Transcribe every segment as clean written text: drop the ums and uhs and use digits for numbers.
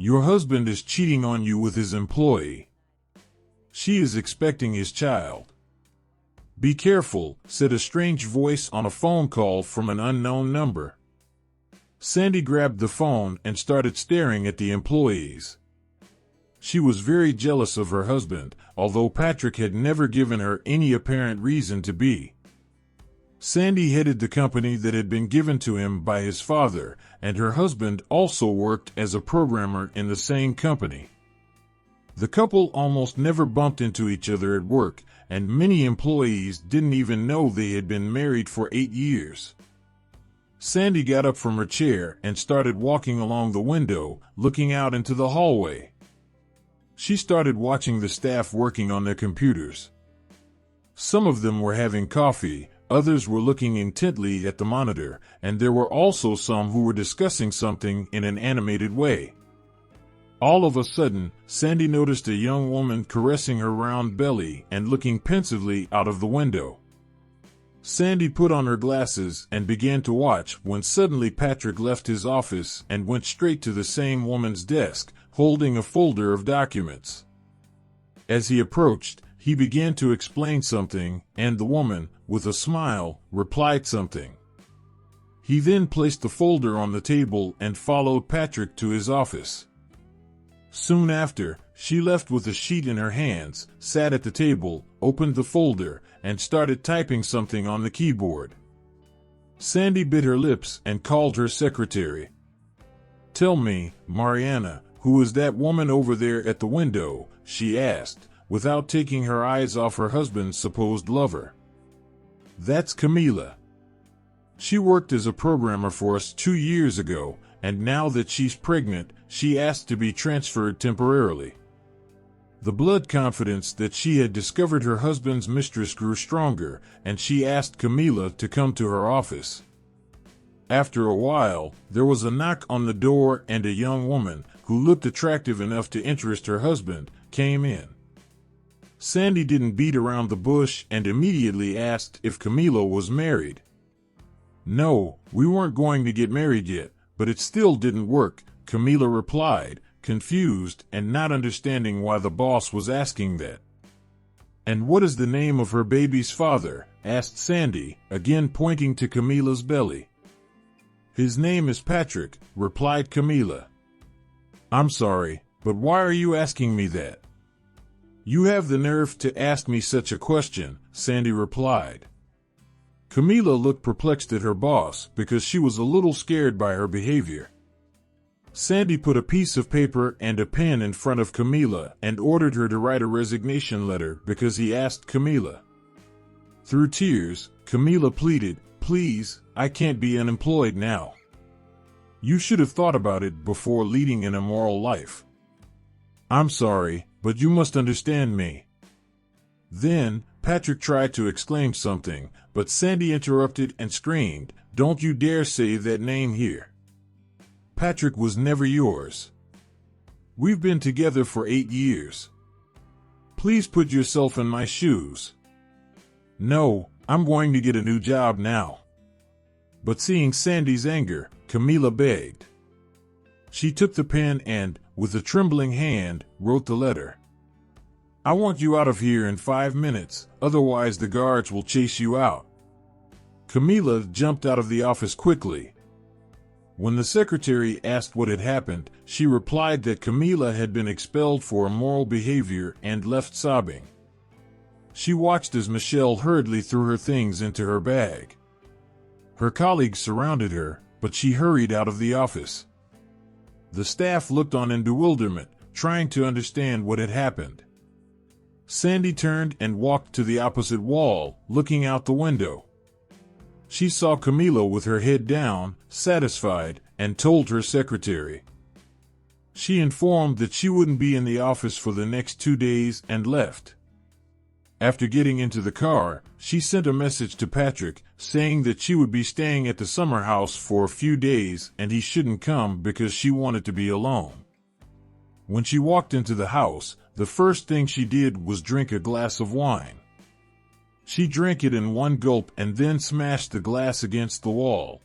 Your husband is cheating on you with his employee. She is expecting his child. Be careful, said a strange voice on a phone call from an unknown number. Sandy grabbed the phone and started staring at the employees. She was very jealous of her husband, although Patrick had never given her any apparent reason to be. Sandy headed the company that had been given to him by his father, and her husband also worked as a programmer in the same company. The couple almost never bumped into each other at work, and many employees didn't even know they had been married for 8 years. Sandy got up from her chair and started walking along the window, looking out into the hallway. She started watching the staff working on their computers. Some of them were having coffee, others were looking intently at the monitor, and there were also some who were discussing something in an animated way. All of a sudden, Sandy noticed a young woman caressing her round belly and looking pensively out of the window. Sandy put on her glasses and began to watch when suddenly Patrick left his office and went straight to the same woman's desk, holding a folder of documents. As he approached, he began to explain something, and the woman, with a smile, replied something. He then placed the folder on the table and followed Patrick to his office. Soon after, she left with a sheet in her hands, sat at the table, opened the folder, and started typing something on the keyboard. Sandy bit her lips and called her secretary. "Tell me, Mariana, who is that woman over there at the window?" she asked, without taking her eyes off her husband's supposed lover. "That's Camila. She worked as a programmer for us 2 years ago, and now that she's pregnant, she asked to be transferred temporarily." The blood confidence that she had discovered her husband's mistress grew stronger, and she asked Camila to come to her office. After a while, there was a knock on the door and a young woman, who looked attractive enough to interest her husband, came in. Sandy didn't beat around the bush and immediately asked if Camila was married. "No, we weren't going to get married yet, but it still didn't work," Camila replied, confused and not understanding why the boss was asking that. "And what is the name of her baby's father?" asked Sandy, again pointing to Camila's belly. "His name is Patrick," replied Camila. "I'm sorry, but why are you asking me that?" "You have the nerve to ask me such a question," Sandy replied. Camila looked perplexed at her boss because she was a little scared by her behavior. Sandy put a piece of paper and a pen in front of Camila and ordered her to write a resignation letter because he asked Camila. Through tears, Camila pleaded, "Please, I can't be unemployed now. You should have thought about it before leading an immoral life. I'm sorry, but you must understand me." Then, Patrick tried to exclaim something, but Sandy interrupted and screamed, "Don't you dare say that name here. Patrick was never yours. We've been together for 8 years. Please put yourself in my shoes." "No, I'm going to get a new job now." But seeing Sandy's anger, Camila begged. She took the pen and, with a trembling hand, wrote the letter. "I want you out of here in 5 minutes, otherwise the guards will chase you out." Camila jumped out of the office quickly. When the secretary asked what had happened, she replied that Camila had been expelled for immoral behavior and left sobbing. She watched as Michelle hurriedly threw her things into her bag. Her colleagues surrounded her, but she hurried out of the office. The staff looked on in bewilderment, trying to understand what had happened. Sandy turned and walked to the opposite wall, looking out the window. She saw Camila with her head down, satisfied, and told her secretary. She informed that she wouldn't be in the office for the next 2 days and left. After getting into the car, she sent a message to Patrick, saying that she would be staying at the summer house for a few days and he shouldn't come because she wanted to be alone. When she walked into the house, the first thing she did was drink a glass of wine. She drank it in one gulp and then smashed the glass against the wall.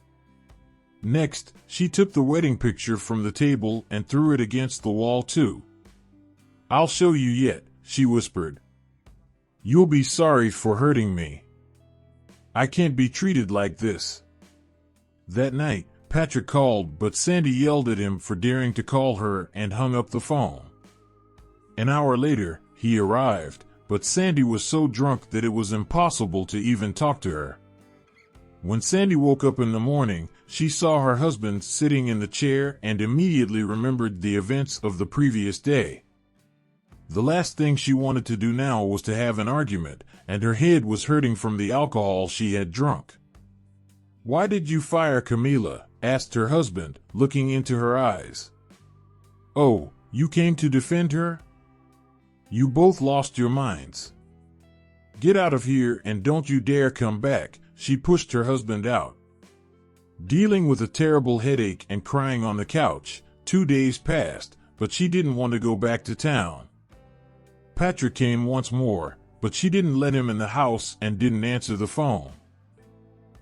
Next, she took the wedding picture from the table and threw it against the wall too. "I'll show you yet," she whispered. "You'll be sorry for hurting me. I can't be treated like this." That night, Patrick called, but Sandy yelled at him for daring to call her and hung up the phone. An hour later, he arrived, but Sandy was so drunk that it was impossible to even talk to her. When Sandy woke up in the morning, she saw her husband sitting in the chair and immediately remembered the events of the previous day. The last thing she wanted to do now was to have an argument, and her head was hurting from the alcohol she had drunk. "Why did you fire Camila?" asked her husband, looking into her eyes. "Oh, you came to defend her? You both lost your minds. Get out of here and don't you dare come back." She pushed her husband out. Dealing with a terrible headache and crying on the couch, 2 days passed, but she didn't want to go back to town. Patrick came once more, but she didn't let him in the house and didn't answer the phone.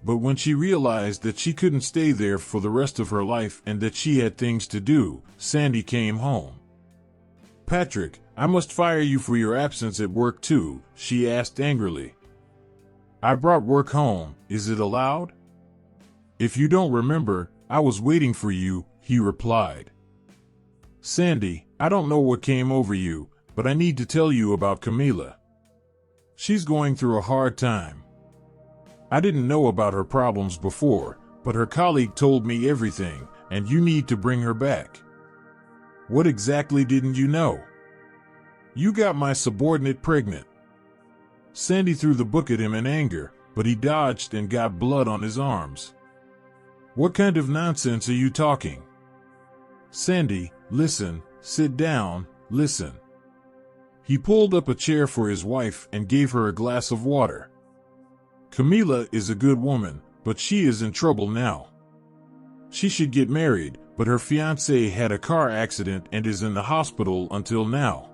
But when she realized that she couldn't stay there for the rest of her life and that she had things to do, Sandy came home. "Patrick, I must fire you for your absence at work too," she asked angrily. "I brought work home, is it allowed?" "If you don't remember, I was waiting for you," he replied. "Sandy, I don't know what came over you, but I need to tell you about Camila. She's going through a hard time. I didn't know about her problems before, but her colleague told me everything, and you need to bring her back." "What exactly didn't you know?" "You got my subordinate pregnant." Sandy threw the book at him in anger, but he dodged and got blood on his arms. "What kind of nonsense are you talking?" "Sandy, listen, sit down, listen." He pulled up a chair for his wife and gave her a glass of water. "Camila is a good woman, but she is in trouble now. She should get married, but her fiancé had a car accident and is in the hospital until now.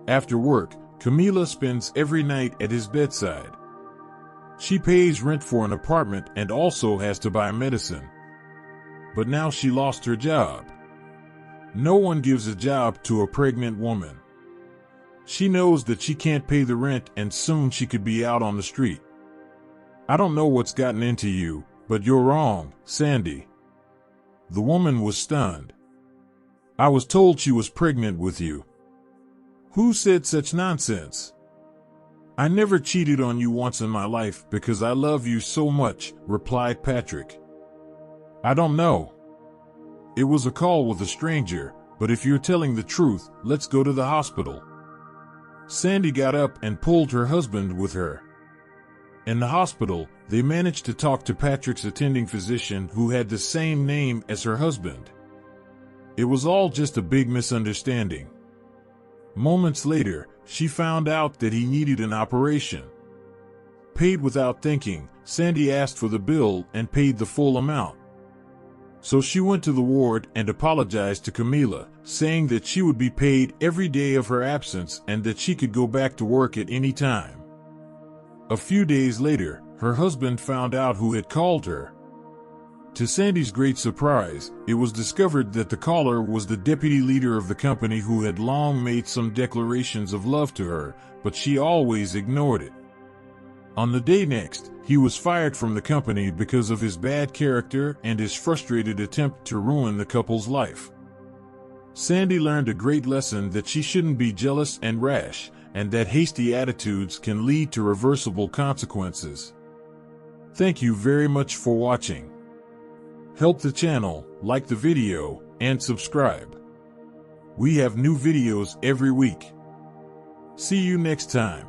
After work, Camila spends every night at his bedside. She pays rent for an apartment and also has to buy medicine. But now she lost her job. No one gives a job to a pregnant woman. She knows that she can't pay the rent and soon she could be out on the street. I don't know what's gotten into you, but you're wrong, Sandy." The woman was stunned. "I was told she was pregnant with you." "Who said such nonsense?" "I never cheated on you once in my life because I love you so much," replied Patrick. "I don't know. It was a call with a stranger, but if you're telling the truth, let's go to the hospital." Sandy got up and pulled her husband with her. In the hospital, they managed to talk to Patrick's attending physician who had the same name as her husband. It was all just a big misunderstanding. Moments later, she found out that he needed an operation. Paid without thinking, Sandy asked for the bill and paid the full amount. So she went to the ward and apologized to Camila, saying that she would be paid every day of her absence and that she could go back to work at any time. A few days later, her husband found out who had called her. To Sandy's great surprise, it was discovered that the caller was the deputy leader of the company who had long made some declarations of love to her, but she always ignored it. On the day next, he was fired from the company because of his bad character and his frustrated attempt to ruin the couple's life. Sandy learned a great lesson that she shouldn't be jealous and rash, and that hasty attitudes can lead to reversible consequences. Thank you very much for watching. Help the channel, like the video, and subscribe. We have new videos every week. See you next time.